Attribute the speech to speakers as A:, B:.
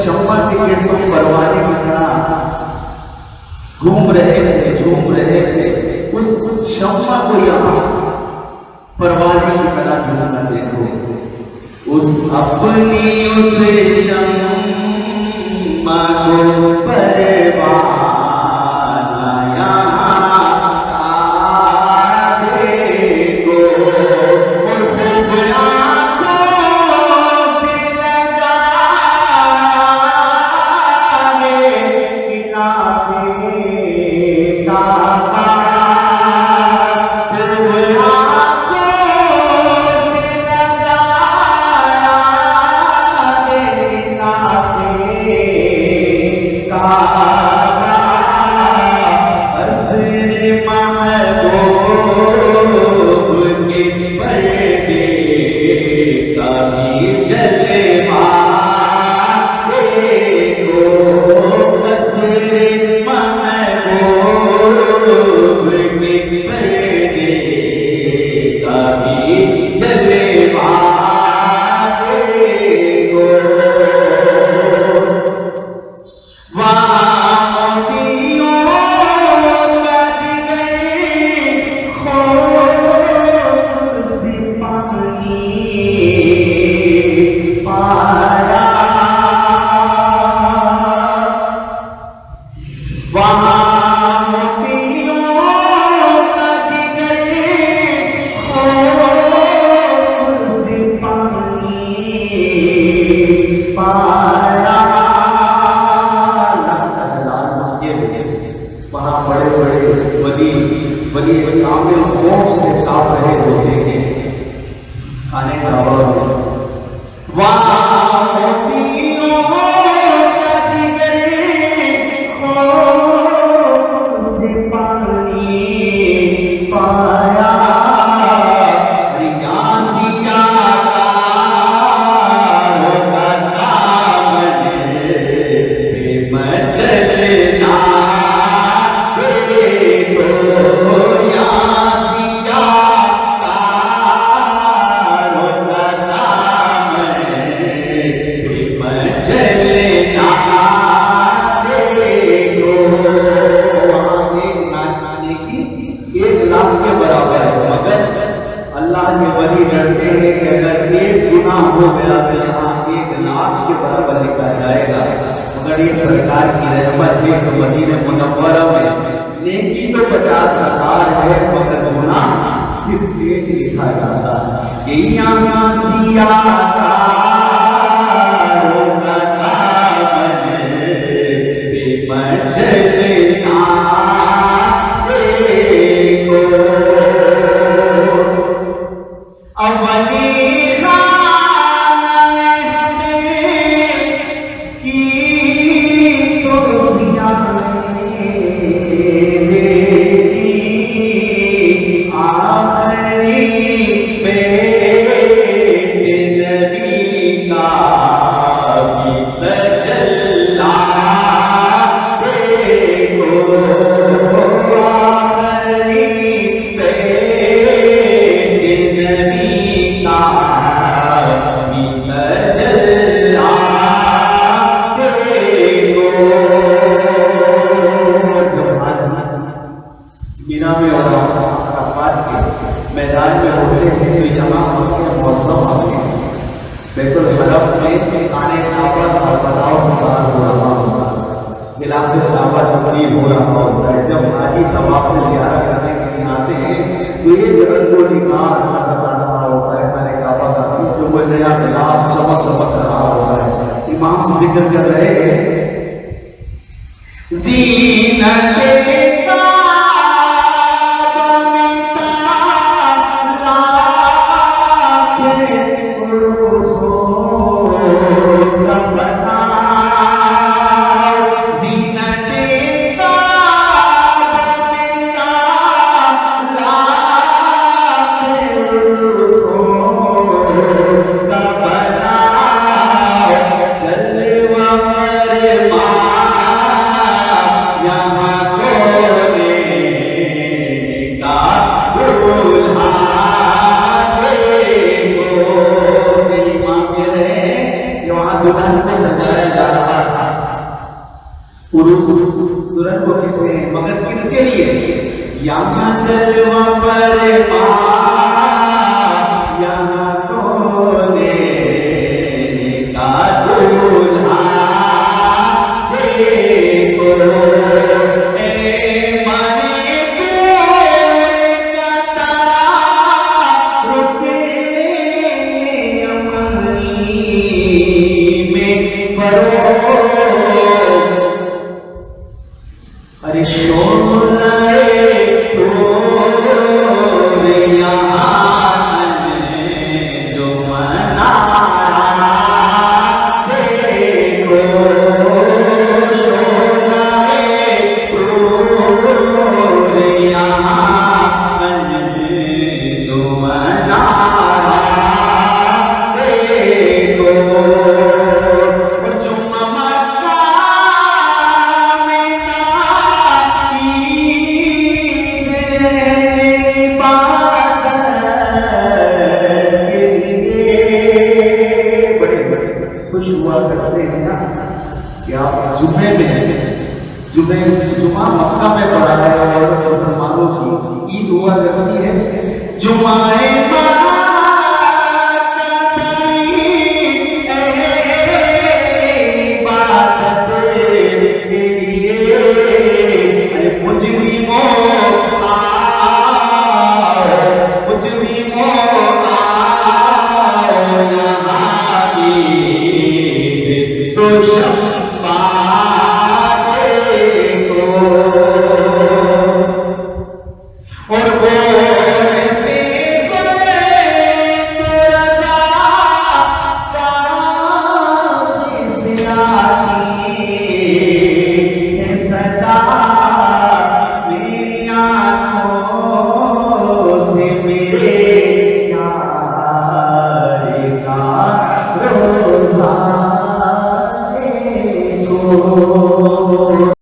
A: शम्मा के कीर्तन परवाने की तरह घूम रहे थे। उस शम्मा को यहाँ परवाने की तरह ढूंढना देखो। उस अपनी उस शम्मा को परवाना सरकार की रहमत है तो मदीने मुनव्वरा में नेकी तो 50,000 है मगर गुनाह सिर्फ एक लिखा जाता है। यही आसिया का मैदान में होते हैं तो जमा होते हैं मौसम होते हैं बिल्कुल हरफ में खाने दावत और बताओ सवाल हो रहा होता है, खिलाफ दावत तकलीफ हो रहा होता है। जब हाजी तवाफ में ज़ियारत करने के लिए आते हैं तो ये जगत को निकाल नजर आ रहा होता है, खाने काबा का तो वो नया खिलाफ चमक रहा होता है। इमाम जिक्र कर रहे हैं ज़ीनत यहाँ को किसके लिए? यहाँ जलवा पर माँ, यहाँ कोने का दूल्हा देखो, ए माने कता रुके अमनी में परो। अरे शोलाए जो मना देखो, शोलाए जो मना देखो, खुश हुआ करते हैं ना कि आप जुमे में जुमा मक्का में पढ़ा है और मुसलमानों की ईद हुआ करती है जुमा